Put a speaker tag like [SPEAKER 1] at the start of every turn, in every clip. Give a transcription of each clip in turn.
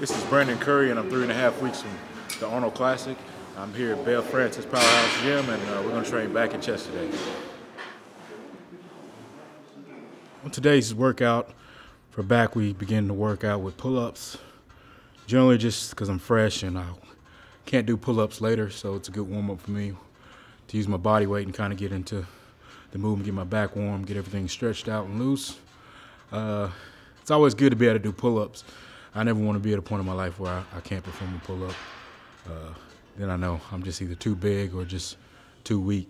[SPEAKER 1] This is Brandon Curry, and I'm 3.5 weeks from the Arnold Classic. I'm here at Belle Francis Powerhouse Gym, and we're going to train back and chest today. On today's workout for back, we begin to work out with pull-ups. Generally just because I'm fresh and I can't do pull-ups later, so it's a good warm-up for me to use my body weight and kind of get into the movement, get my back warm, get everything stretched out and loose. It's always good to be able to do pull-ups. I never want to be at a point in my life where I can't perform a pull-up. Then I know I'm just either too big or just too weak.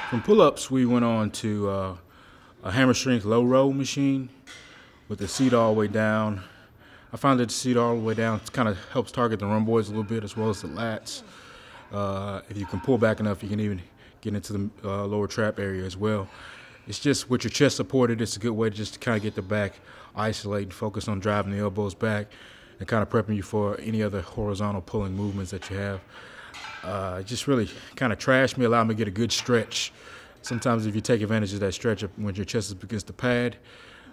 [SPEAKER 1] From pull-ups, we went on to a hammer strength low row machine with the seat all the way down. I found that the seat all the way down kind of helps target the rhomboids a little bit as well as the lats. If you can pull back enough, you can even get into the lower trap area as well. It's just with your chest supported, it's a good way just to kind of get the back isolated, focus on driving the elbows back and kind of prepping you for any other horizontal pulling movements that you have. Just really kind of trashed me, allowed me to get a good stretch. Sometimes if you take advantage of that stretch when your chest is against the pad,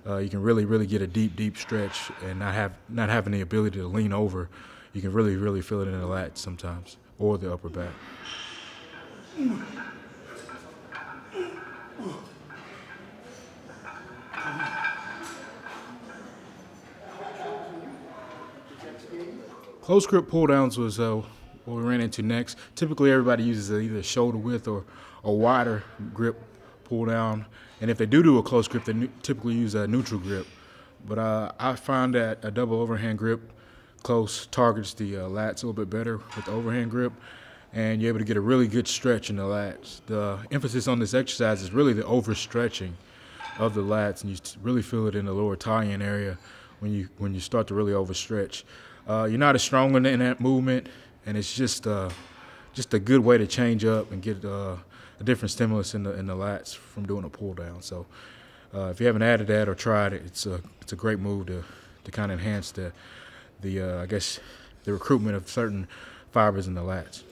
[SPEAKER 1] you can really get a deep stretch and not having the ability to lean over. You can really feel it in the lats sometimes, or the upper back. Close grip pull downs was what we ran into next. Typically everybody uses either shoulder width or a wider grip pull down. And if they do a close grip, they typically use a neutral grip. But I find that a double overhand grip close targets the lats a little bit better with the overhand grip. And you're able to get a really good stretch in the lats. The emphasis on this exercise is really the overstretching of the lats, and you really feel it in the lower tie-in area when you start to really overstretch. You're not as strong in that movement, and it's just a good way to change up and get a different stimulus in the lats from doing a pull down. So if you haven't added that or tried it, it's a great move to kind of enhance the I guess the recruitment of certain fibers in the lats.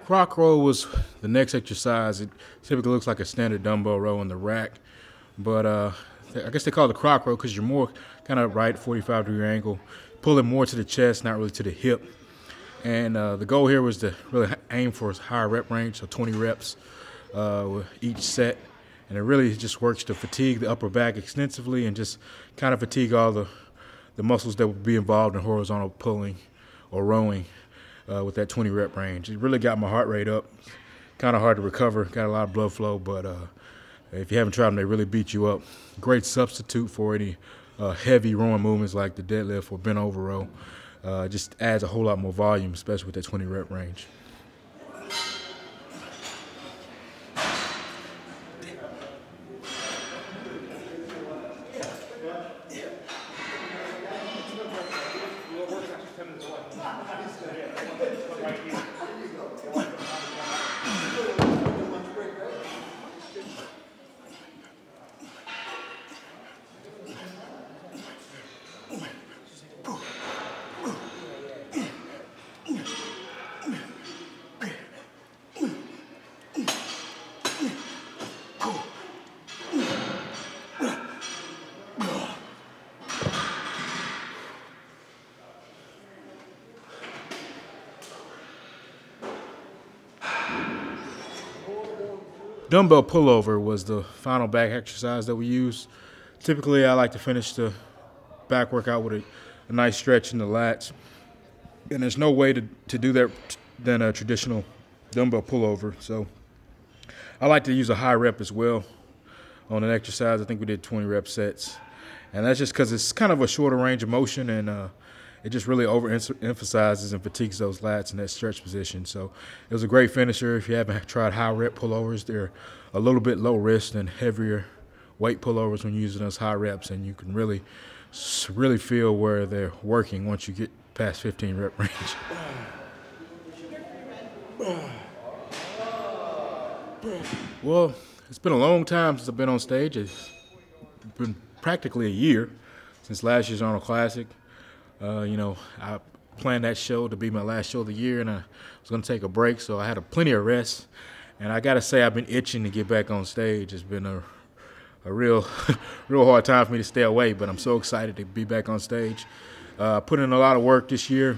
[SPEAKER 1] Croc row was the next exercise. It typically looks like a standard dumbbell row in the rack, but I guess they call it a croc row because you're more kind of right 45-degree angle, pulling more to the chest, not really to the hip. And the goal here was to really aim for a higher rep range, so 20 reps with each set. And it really just works to fatigue the upper back extensively and just kind of fatigue all the muscles that would be involved in horizontal pulling or rowing. With that 20 rep range. It really got my heart rate up. Kind of hard to recover, got a lot of blood flow, but if you haven't tried them, they really beat you up. Great substitute for any heavy rowing movements like the deadlift or bent over row. Just adds a whole lot more volume, especially with that 20 rep range. Dumbbell pullover was the final back exercise that we used. Typically, I like to finish the back workout with a nice stretch in the lats. And there's no way to do that than a traditional dumbbell pullover. So I like to use a high rep as well on an exercise. I think we did 20 rep sets. And that's just because it's kind of a shorter range of motion, and it just really overemphasizes and fatigues those lats in that stretch position. So it was a great finisher. If you haven't tried high rep pullovers, they're a little bit low risk than heavier weight pullovers when using those high reps, and you can really feel where they're working once you get past 15 rep range. Well, it's been a long time since I've been on stage. It's been practically a year since last year's Arnold Classic. I planned that show to be my last show of the year, and I was going to take a break, so I had plenty of rest. And I got to say, I've been itching to get back on stage. It's been a real real hard time for me to stay away, but I'm so excited to be back on stage. Put in a lot of work this year.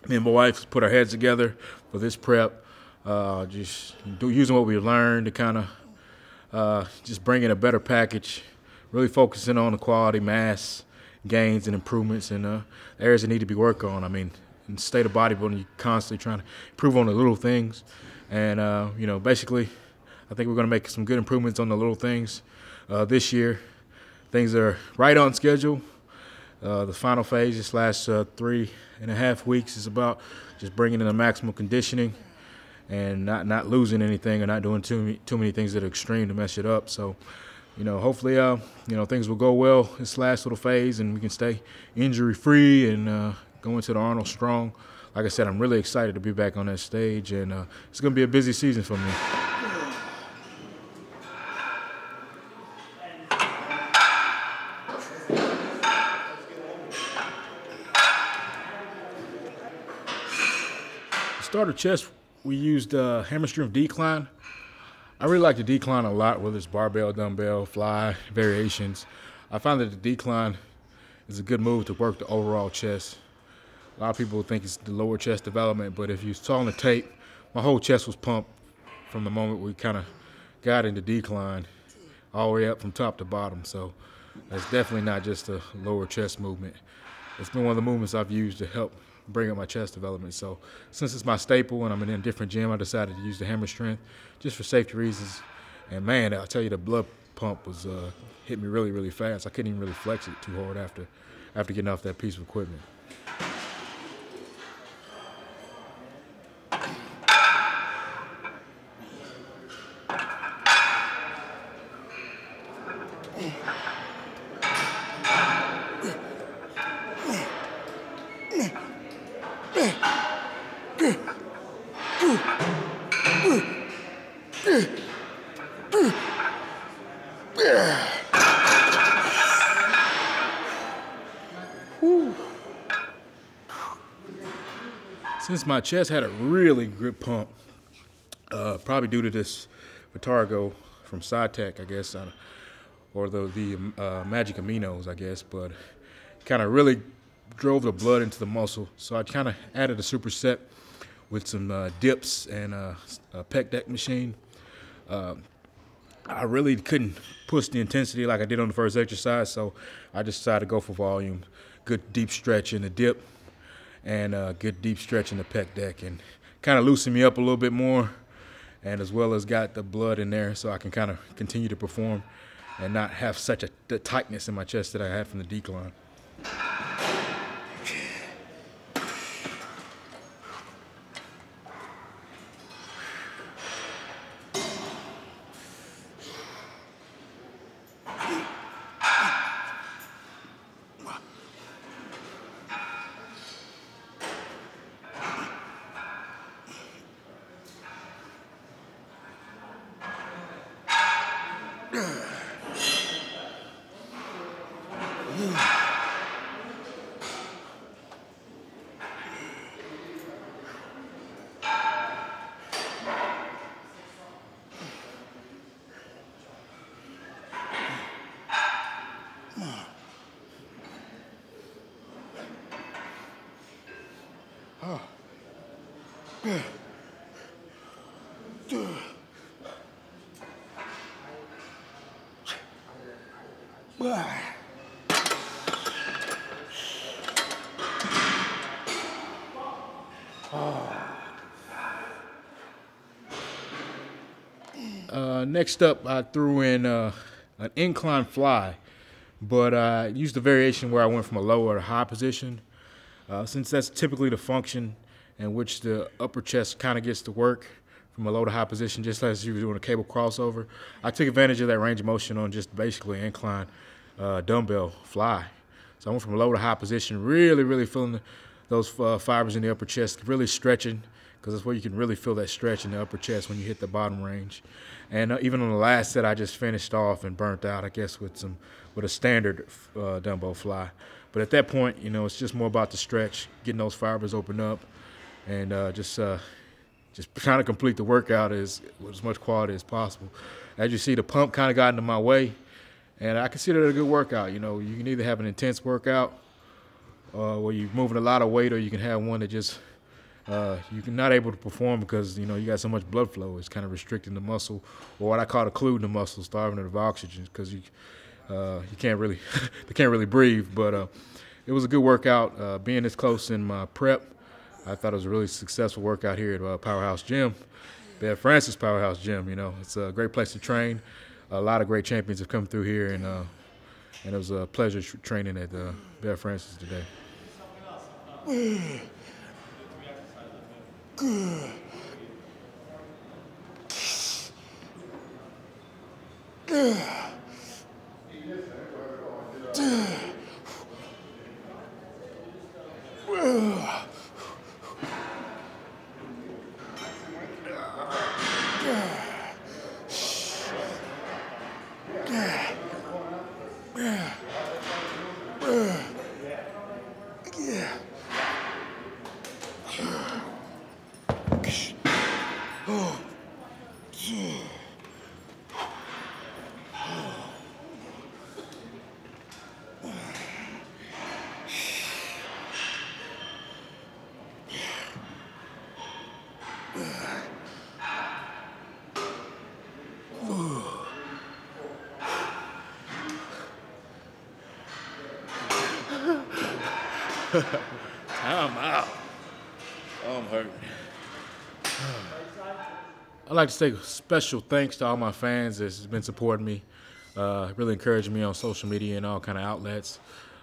[SPEAKER 1] Me and my wife put our heads together for this prep, using what we learned to kind of just bring in a better package, really focusing on the quality, mass gains and improvements, and areas that need to be worked on. I mean, in the state of bodybuilding, you're constantly trying to improve on the little things. And, basically, I think we're going to make some good improvements on the little things this year. Things are right on schedule. The final phase, this last 3.5 weeks, is about just bringing in the maximum conditioning and not losing anything or not doing too many things that are extreme to mess it up. So, hopefully, things will go well this last little phase, and we can stay injury-free and go into the Arnold strong. Like I said, I'm really excited to be back on that stage, and it's going to be a busy season for me. To start our chest, we used hammer strength decline. I really like the decline a lot, whether it's barbell, dumbbell, fly, variations. I find that the decline is a good move to work the overall chest. A lot of people think it's the lower chest development, but if you saw on the tape, my whole chest was pumped from the moment we kind of got into decline all the way up from top to bottom. So that's definitely not just a lower chest movement. It's been one of the movements I've used to help bring up my chest development. So since it's my staple and I'm in a different gym, I decided to use the hammer strength just for safety reasons. And man, I'll tell you, the blood pump was hit me really, really fast. I couldn't even really flex it too hard after getting off that piece of equipment. Since my chest had a really good pump, probably due to this Vitargo from SciTech, I guess, or the Magic Aminos, I guess, but kind of really drove the blood into the muscle. So I kind of added a superset with some dips and a pec deck machine. I really couldn't push the intensity like I did on the first exercise, so I just decided to go for volume, good deep stretch in the dip, and good deep stretch in the pec deck, and kind of loosen me up a little bit more, and as well as got the blood in there so I can kind of continue to perform and not have such the tightness in my chest that I had from the decline. Next up, I threw in an incline fly, but I used a variation where I went from a low or a high position. Since that's typically the function in which the upper chest kind of gets to work from a low to high position, just as you were doing a cable crossover, I took advantage of that range of motion on just basically an incline dumbbell fly. So I went from a low to high position, really feeling those fibers in the upper chest, really stretching, because that's where you can really feel that stretch in the upper chest when you hit the bottom range. And even on the last set, I just finished off and burnt out, I guess, with a standard dumbbell fly. But at that point, you know, it's just more about the stretch, getting those fibers opened up, and just trying to complete the workout with as much quality as possible. As you see, the pump kind of got into my way, and I consider it a good workout. You know, you can either have an intense workout where you're moving a lot of weight, or you can have one that just you're not able to perform because, you know, you got so much blood flow. It's kind of restricting the muscle, or what I call occluding the muscle, starving it of oxygen, because you can't really they can't really breathe. But it was a good workout. Being this close in my prep, I thought it was a really successful workout here at Powerhouse Gym, Bev Francis Powerhouse Gym. You know, it's a great place to train. A lot of great champions have come through here, and it was a pleasure training at Bev Francis today. Time out. Oh, I'm hurting. I'd like to say special thanks to all my fans that's been supporting me, really encouraging me on social media and all kind of outlets.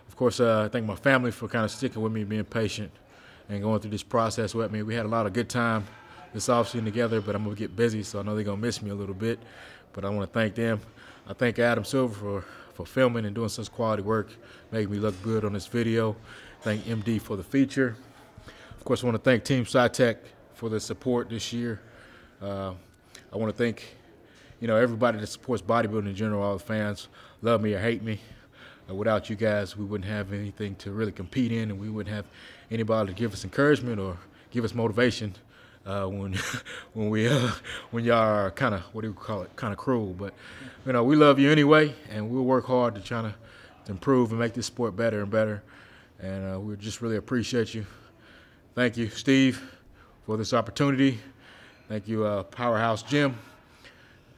[SPEAKER 1] Of course, I thank my family for kind of sticking with me, being patient, and going through this process with me. We had a lot of good time this offseason together, but I'm going to get busy, so I know they're going to miss me a little bit. But I want to thank them. I thank Adam Silver for filming and doing such quality work, making me look good on this video. Thank MD for the feature. Of course, I want to thank Team SciTech for the support this year. I want to thank, you know, everybody that supports bodybuilding in general, all the fans, love me or hate me. Without you guys, we wouldn't have anything to really compete in, and we wouldn't have anybody to give us encouragement or give us motivation when y'all are kind of, what do you call it, kind of cruel. But, you know, we love you anyway, and we'll work hard to try to improve and make this sport better and better. And we just really appreciate you. Thank you, Steve, for this opportunity. Thank you, Powerhouse Gym,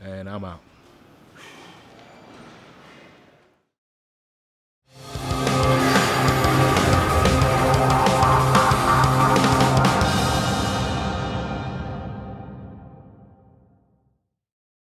[SPEAKER 1] and I'm out.